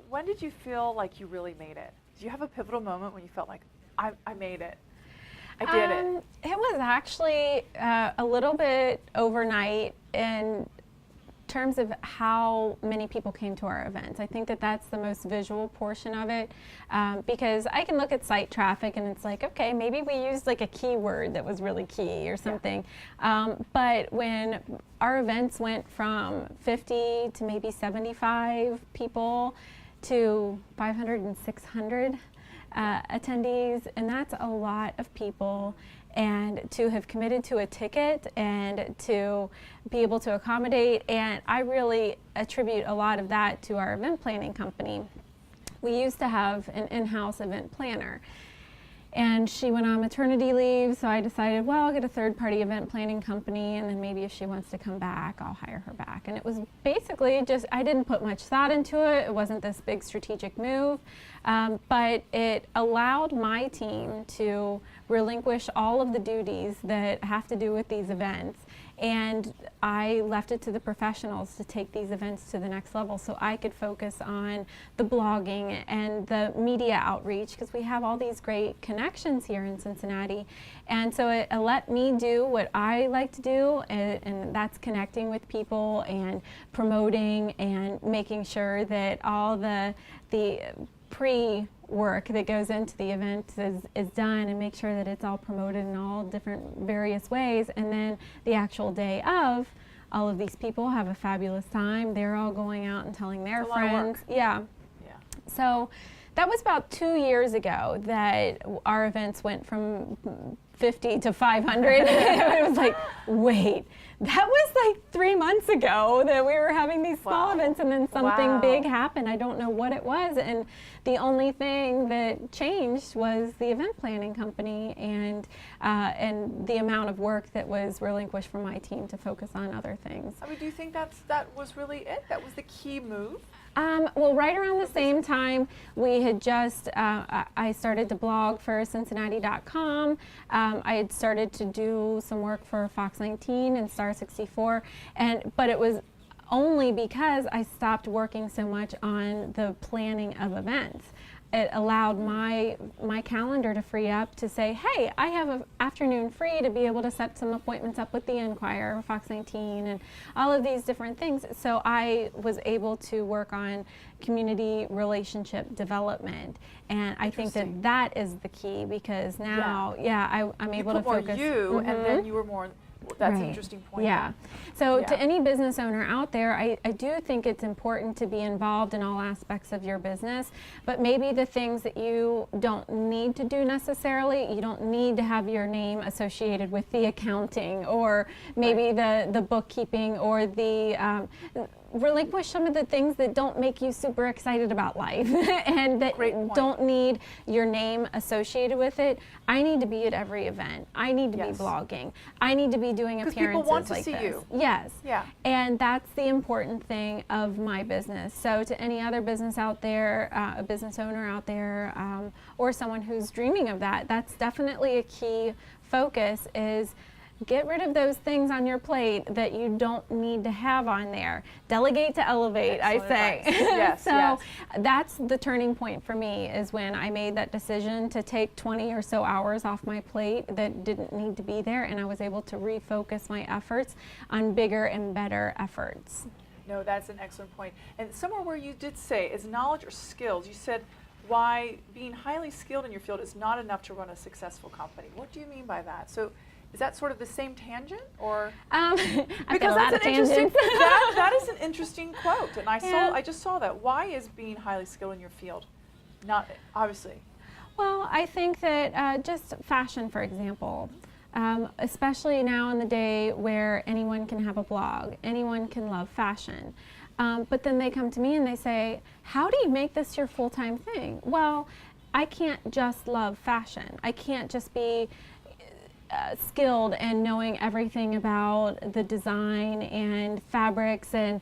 When did you feel like you really made it? Do you have a pivotal moment when you felt like I made it? I did it. It was actually a little bit overnight in terms of how many people came to our events. I think that that's the most visual portion of it, because I can look at site traffic and it's like, okay, maybe we used like a keyword that was really key or something. But when our events went from 50 to maybe 75 people to 500 and 600 attendees, and that's a lot of people. And to have committed to a ticket and to be able to accommodate, and I really attribute a lot of that to our event planning company. We used to have an in-house event planner, and she went on maternity leave, so I decided, well, I'll get a third-party event planning company, and then maybe if she wants to come back, I'll hire her back. And it was basically just, I didn't put much thought into it. It wasn't this big strategic move, but it allowed my team to relinquish all of the duties that have to do with these events, and I left it to the professionals to take these events to the next level so I could focus on the blogging and the media outreach, because we have all these great connections here in Cincinnati. And so it let me do what I like to do, and that's connecting with people and promoting and making sure that all the pre-work that goes into the event is done, and make sure that it's all promoted in all different various ways. And then the actual day of, all of these people have a fabulous time. They're all going out and telling their friends. Yeah. So that was about 2 years ago that our events went from 50 to 500. It was like, wait, that was like 3 months ago that we were having these small events, and then something big happened. I don't know what it was, and the only thing that changed was the event planning company and the amount of work that was relinquished from my team to focus on other things. I mean, do you think that was really it? That was the key move? Well, right around the same time, we had just, I started to blog for Cincinnati.com. I had started to do some work for Fox 19 and Star 64, but it was only because I stopped working so much on the planning of events. It allowed my calendar to free up to say, hey, I have an afternoon free to be able to set some appointments up with the Enquirer, Fox 19, and all of these different things. So I was able to work on community relationship development, and I think that is the key, because now, I'm able to focus. And then you were more. That's an interesting point. Yeah. So to any business owner out there, I do think it's important to be involved in all aspects of your business, but maybe the things that you don't need to do necessarily, you don't need to have your name associated with the accounting, or maybe the bookkeeping, or the relinquish some of the things that don't make you super excited about life and that don't need your name associated with it. I need to be at every event. I need to be blogging. I need to be doing appearances people want to like see this. You. Yes. Yeah. And that's the important thing of my business. So to any other business out there, a business owner out there, or someone who's dreaming of that, that's definitely a key focus, is get rid of those things on your plate that you don't need to have on there. Delegate to elevate, Excellent I say. Yes, So that's the turning point for me, is when I made that decision to take 20 or so hours off my plate that didn't need to be there, and I was able to refocus my efforts on bigger and better efforts. No, that's an excellent point. And somewhere where you did say, is knowledge or skills, you said why being highly skilled in your field is not enough to run a successful company. What do you mean by that? So is that sort of the same tangent, or? Because that's an interesting. that is an interesting quote, and I just saw that. Why is being highly skilled in your field not obviously? Well, I think that just fashion, for example, especially now in the day where anyone can have a blog, anyone can love fashion, but then they come to me and they say, "How do you make this your full-time thing?" Well, I can't just love fashion. I can't just be skilled and knowing everything about the design and fabrics and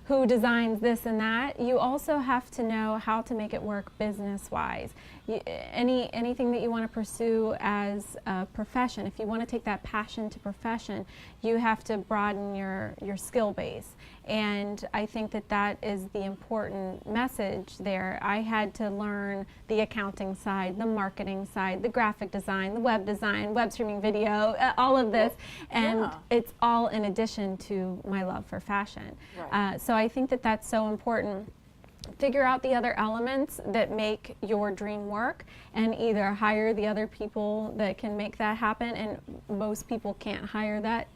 who designs this and that. You also have to know how to make it work business-wise. Anything that you want to pursue as a profession, if you want to take that passion to profession, you have to broaden your skill base. And I think that that is the important message there. I had to learn the accounting side, the marketing side, the graphic design, the web streaming video, all of this. And Yeah. it's all in addition to my love for fashion. Right. So I think that that's so important. Figure out the other elements that make your dream work and either hire the other people that can make that happen. And most people can't hire that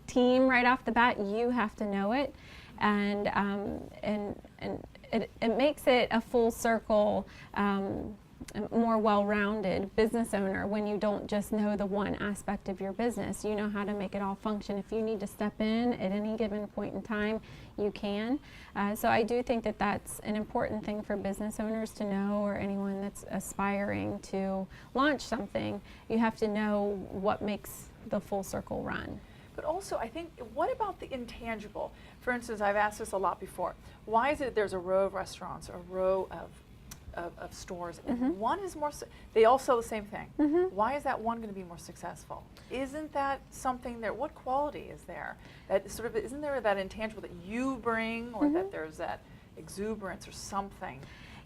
team right off the bat. You have to know it. And it makes it a full circle, more well-rounded business owner when you don't just know the one aspect of your business. You know how to make it all function. If you need to step in at any given point in time, you can. So I do think that that's an important thing for business owners to know, or anyone that's aspiring to launch something. You have to know what makes the full circle run. But also, I think, what about the intangible? For instance, I've asked this a lot before. Why is it there's a row of restaurants, a row of stores, and one is more, they all sell the same thing. Why is that one going to be more successful? Isn't that something there, what quality is there? That sort of, isn't there that intangible that you bring, or that there's that exuberance or something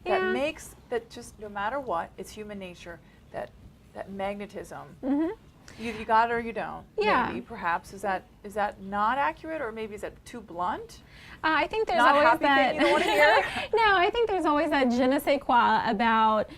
that makes, that just no matter what, it's human nature, that magnetism. You got it or you don't. Yeah. Maybe, perhaps. Is that not accurate, or maybe is that too blunt? I think there's Not always happy that. thing you don't want to hear? No, I think there's always that je ne sais quoi about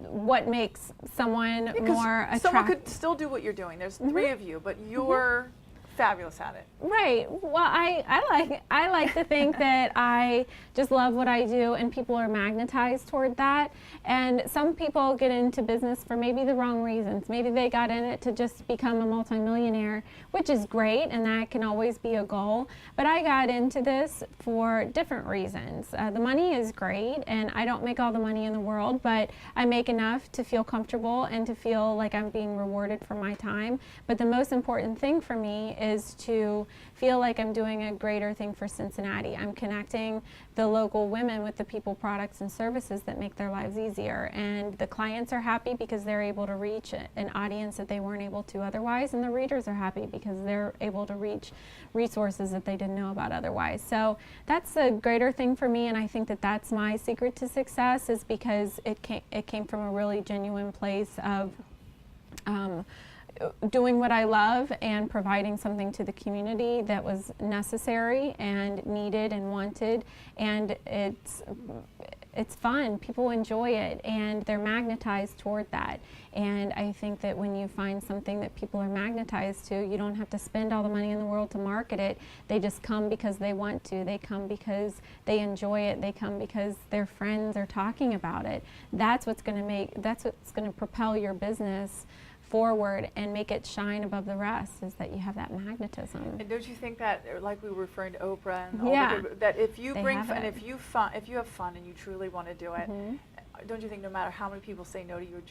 what makes someone more attractive. Someone could still do what you're doing. There's three of you, but you're fabulous at it. Right. Well, I like to think that I just love what I do, and people are magnetized toward that. And some people get into business for maybe the wrong reasons. Maybe they got in it to just become a multimillionaire, which is great, and that can always be a goal. But I got into this for different reasons. The money is great, and I don't make all the money in the world, but I make enough to feel comfortable and to feel like I'm being rewarded for my time. But the most important thing for me is to feel like I'm doing a greater thing for Cincinnati. I'm connecting the local women with the people, products, and services that make their lives easier. And the clients are happy because they're able to reach an audience that they weren't able to otherwise, and the readers are happy because they're able to reach resources that they didn't know about otherwise. So that's a greater thing for me, and I think that that's my secret to success, is because it came from a really genuine place of doing what I love and providing something to the community that was necessary and needed and wanted, and it's fun. People enjoy it, and they're magnetized toward that. And I think that when you find something that people are magnetized to, you don't have to spend all the money in the world to market it. They just come because they want to. They come because they enjoy it. They come because their friends are talking about it. That's what's going to propel your business forward and make it shine above the rest, is that you have that magnetism. And don't you think that, like we were referring to Oprah and all Yeah. that if you They bring have fun, it. if you have fun and you truly want to do it, don't you think no matter how many people say no to you,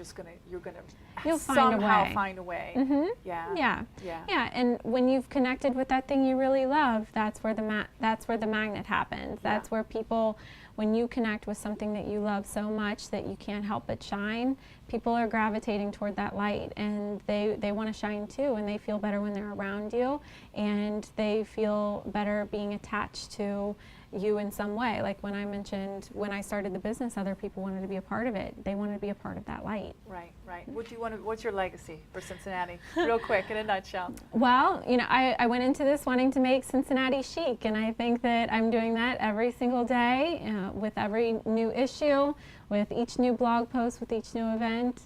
you're gonna You'll find a somehow way. find a way? Yeah. And when you've connected with that thing you really love, that's where the magnet happens. That's where people, when you connect with something that you love so much that you can't help but shine, people are gravitating toward that light, and they want to shine too, and they feel better when they're around you, and they feel better being attached to you in some way. Like when I mentioned, when I started the business, other people wanted to be a part of it. They wanted to be a part of that light. Right. What's your legacy for Cincinnati? Real quick, in a nutshell. Well, I went into this wanting to make Cincinnati chic, and I think that I'm doing that every single day, with every new issue, with each new blog post, with each new event.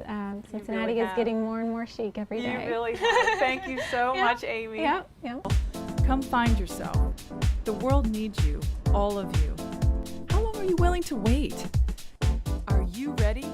Cincinnati really is have. getting more and more chic every day. You really have. Thank you so much, Amy. Yeah. Come find yourself. The world needs you, all of you. How long are you willing to wait? Are you ready